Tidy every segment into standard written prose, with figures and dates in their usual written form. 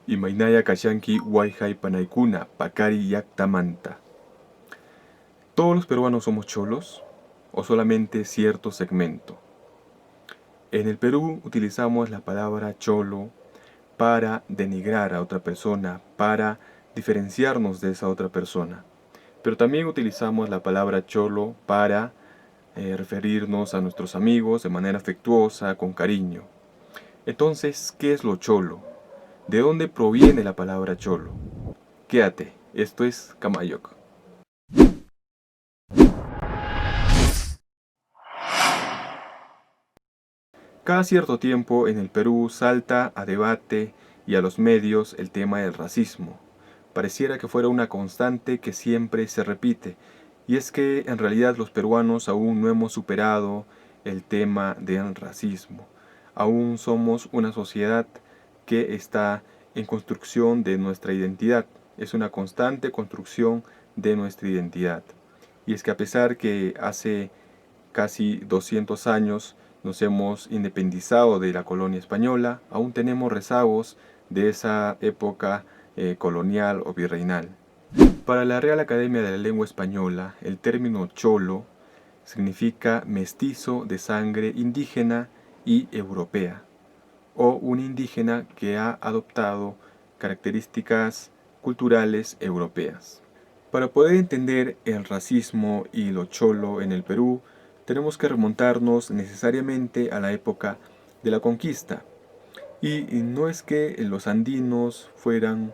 Imaynaya kashanki Wayjay panaykuna, pakari yaktamanta. ¿Todos los peruanos somos cholos o solamente cierto segmento? En el Perú utilizamos la palabra cholo para denigrar a otra persona, para diferenciarnos de esa otra persona. Pero también utilizamos la palabra cholo para referirnos a nuestros amigos de manera afectuosa, con cariño. Entonces, ¿qué es lo cholo? ¿De dónde proviene la palabra cholo? Quédate, esto es Kamayoc. Cada cierto tiempo en el Perú salta a debate y a los medios el tema del racismo. Pareciera que fuera una constante que siempre se repite, y es que en realidad los peruanos aún no hemos superado el tema del racismo. Aún somos una sociedad que está en construcción de nuestra identidad. Es una constante construcción de nuestra identidad. Y es que a pesar que hace casi 200 años nos hemos independizado de la colonia española, aún tenemos rezagos de esa época colonial o virreinal. Para la Real Academia de la Lengua Española, el término cholo significa mestizo de sangre indígena y europea, o un indígena que ha adoptado características culturales europeas. Para poder entender el racismo y lo cholo en el Perú, tenemos que remontarnos necesariamente a la época de la conquista. Y no es que los andinos fueran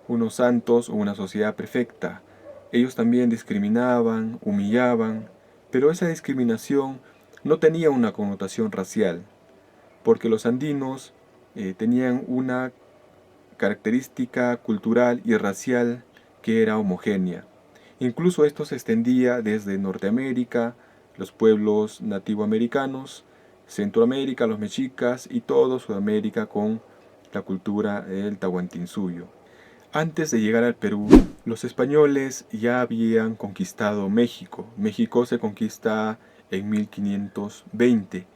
unos santos o una sociedad perfecta. Ellos también discriminaban, humillaban, pero esa discriminación no tenía una connotación racial, porque los andinos tenían una característica cultural y racial que era homogénea. Incluso esto se extendía desde Norteamérica, los pueblos nativoamericanos, Centroamérica, los mexicas y todo Sudamérica con la cultura del Tahuantinsuyo. Antes de llegar al Perú, los españoles ya habían conquistado México. México se conquista en 1520,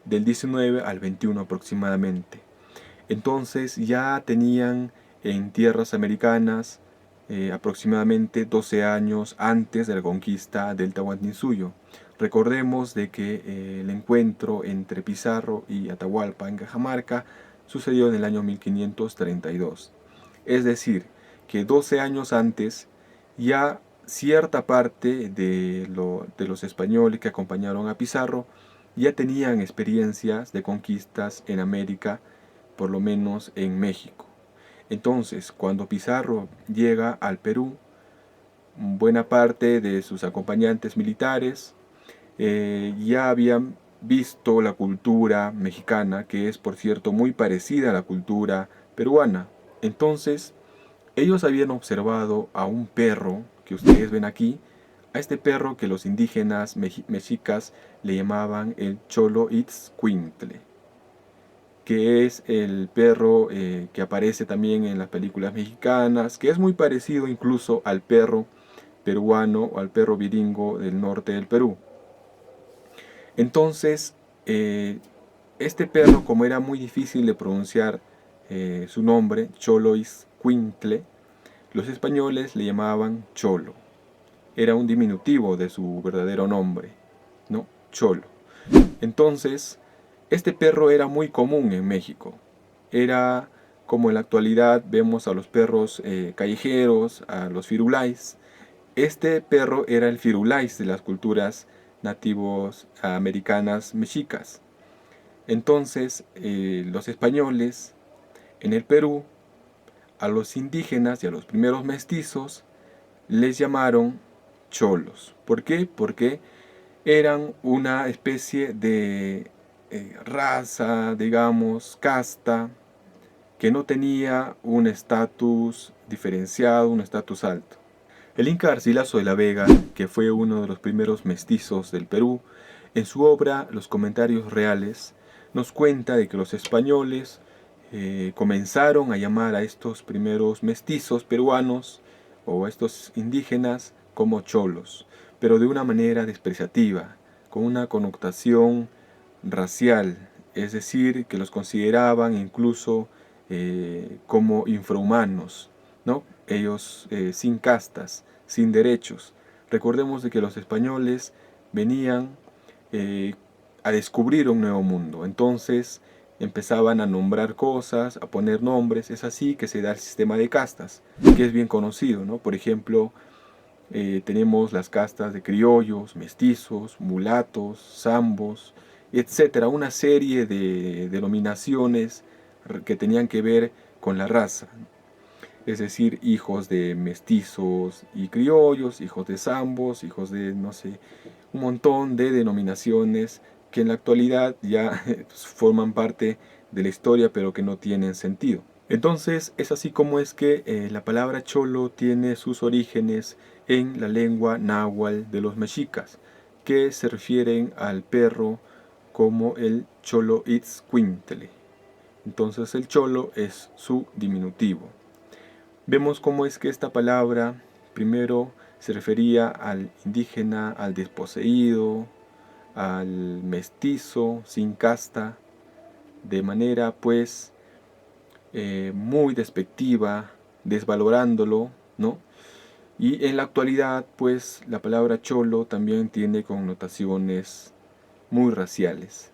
del 19 al 21 aproximadamente. Entonces ya tenían en tierras americanas aproximadamente 12 años antes de la conquista del Tahuantinsuyo. Recordemos de que el encuentro entre Pizarro y Atahualpa en Cajamarca sucedió en el año 1532. Es decir, que 12 años antes ya cierta parte de los españoles que acompañaron a Pizarro ya tenían experiencias de conquistas en América, por lo menos en México. Entonces, cuando Pizarro llega al Perú, buena parte de sus acompañantes militares ya habían visto la cultura mexicana, que es por cierto muy parecida a la cultura peruana. Entonces, ellos habían observado a un perro que ustedes ven aquí, a este perro que los indígenas mexicas le llamaban el Cholo Itzcuintle, que es el perro que aparece también en las películas mexicanas, que es muy parecido incluso al perro peruano o al perro viringo del norte del Perú. Entonces, este perro, como era muy difícil de pronunciar su nombre, Choloitzcuintle, los españoles le llamaban Cholo. Era un diminutivo de su verdadero nombre, ¿no? Cholo. Entonces, este perro era muy común en México. Era como en la actualidad vemos a los perros callejeros, a los firulais. Este perro era el firulais de las culturas nativos americanas mexicas. Entonces, los españoles en el Perú, a los indígenas y a los primeros mestizos, les llamaron cholos. ¿Por qué? Porque eran una especie de raza, digamos, casta, que no tenía un estatus diferenciado, un estatus alto. El Inca Garcilaso de la Vega, que fue uno de los primeros mestizos del Perú, en su obra Los Comentarios Reales, nos cuenta de que los españoles comenzaron a llamar a estos primeros mestizos peruanos o a estos indígenas como cholos, pero de una manera despreciativa, con una connotación racial, es decir, que los consideraban incluso como infrahumanos, ¿no? Ellos sin castas, sin derechos. Recordemos de que los españoles venían a descubrir un nuevo mundo. Entonces empezaban a nombrar cosas, a poner nombres. Es así que se da el sistema de castas, que es bien conocido, ¿no? Por ejemplo, tenemos las castas de criollos, mestizos, mulatos, zambos, etcétera. Una serie de denominaciones que tenían que ver con la raza. Es decir, hijos de mestizos y criollos, hijos de zambos, hijos de, no sé, un montón de denominaciones que en la actualidad ya forman parte de la historia, pero que no tienen sentido. Entonces es así como es que la palabra cholo tiene sus orígenes en la lengua náhuatl de los mexicas, que se refieren al perro como el choloitzcuintle. Entonces el cholo es su diminutivo. Vemos cómo es que esta palabra primero se refería al indígena, al desposeído, al mestizo, sin casta, de manera pues muy despectiva, desvalorándolo, ¿no? Y en la actualidad pues la palabra cholo también tiene connotaciones muy raciales,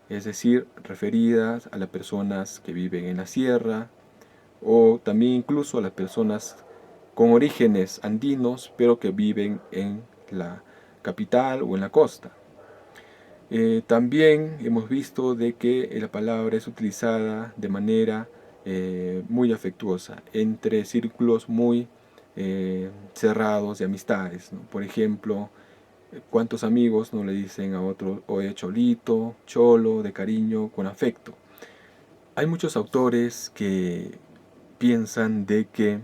es decir, referidas a las personas que viven en la sierra, o también incluso a las personas con orígenes andinos, pero que viven en la capital o en la costa. También hemos visto de que la palabra es utilizada de manera muy afectuosa entre círculos muy cerrados de amistades, ¿no? Por ejemplo, ¿cuántos amigos no le dicen a otro, oye cholito, cholo, de cariño, con afecto? Hay muchos autores que piensan de que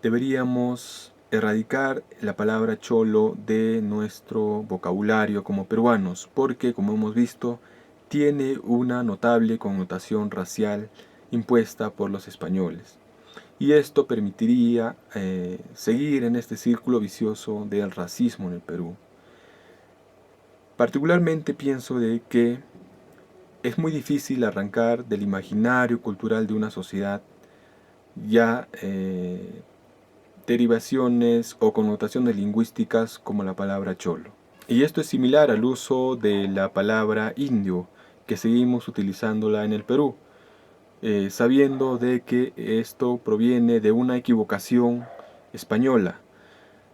deberíamos erradicar la palabra cholo de nuestro vocabulario como peruanos, porque como hemos visto, tiene una notable connotación racial impuesta por los españoles. Y esto permitiría seguir en este círculo vicioso del racismo en el Perú. Particularmente pienso de que es muy difícil arrancar del imaginario cultural de una sociedad ya derivaciones o connotaciones lingüísticas como la palabra cholo. Y esto es similar al uso de la palabra indio, que seguimos utilizándola en el Perú, sabiendo de que esto proviene de una equivocación española.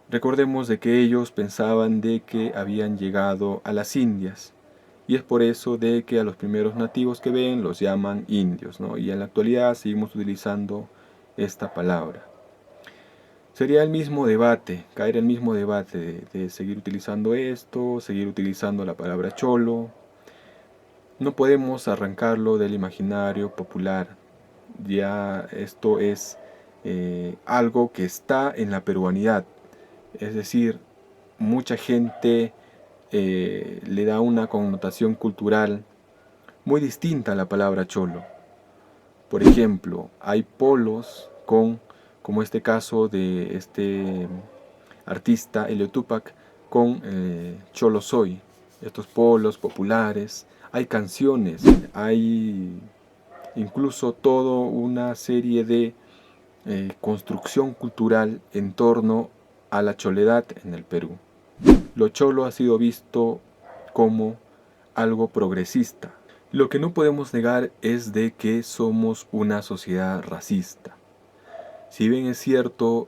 Recordemos de que ellos pensaban de que habían llegado a las Indias, y es por eso de que a los primeros nativos que ven los llaman indios, ¿no? Y en la actualidad seguimos utilizando esta palabra. Sería el mismo debate, caer el mismo debate de seguir utilizando esto, seguir utilizando la palabra cholo. No podemos arrancarlo del imaginario popular. Ya esto es algo que está en la peruanidad. Es decir, mucha gente le da una connotación cultural muy distinta a la palabra cholo. Por ejemplo, hay polos como este caso de este artista Elio Tupac con Cholo Soy, estos polos populares, hay canciones, hay incluso toda una serie de construcción cultural en torno a la choledad en el Perú. Lo cholo ha sido visto como algo progresista. Lo que no podemos negar es de que somos una sociedad racista. Si bien es cierto,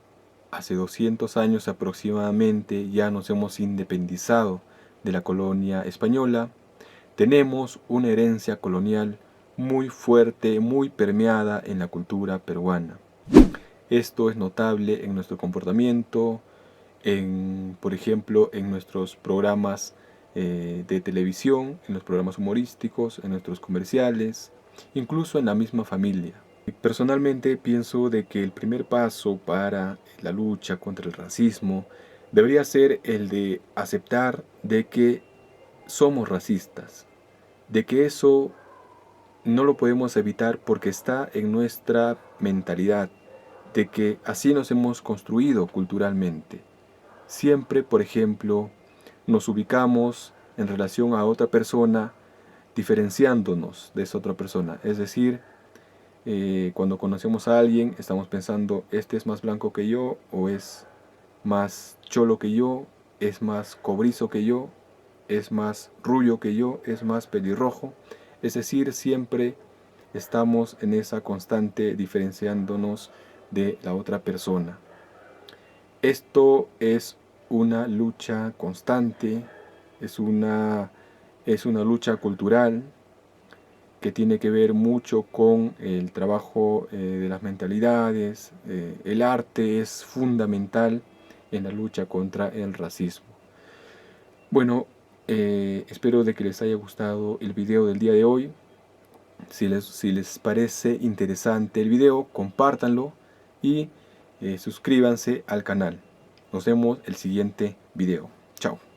hace 200 años aproximadamente ya nos hemos independizado de la colonia española, tenemos una herencia colonial muy fuerte, muy permeada en la cultura peruana. Esto es notable en nuestro comportamiento, por ejemplo, en nuestros programas de televisión, en los programas humorísticos, en nuestros comerciales, incluso en la misma familia. Personalmente pienso de que el primer paso para la lucha contra el racismo debería ser el de aceptar de que somos racistas, de que eso no lo podemos evitar porque está en nuestra mentalidad, de que así nos hemos construido culturalmente. Siempre, por ejemplo, nos ubicamos en relación a otra persona diferenciándonos de esa otra persona, es decir, Cuando conocemos a alguien estamos pensando, este es más blanco que yo, o es más cholo que yo, es más cobrizo que yo, es más rubio que yo, es más pelirrojo. Es decir, siempre estamos en esa constante diferenciándonos de la otra persona. Esto es una lucha constante, es una lucha cultural que tiene que ver mucho con el trabajo de las mentalidades. El arte es fundamental en la lucha contra el racismo. Bueno, espero de que les haya gustado el video del día de hoy. Si les parece interesante el video, compártanlo y suscríbanse al canal. Nos vemos el siguiente video. Chao.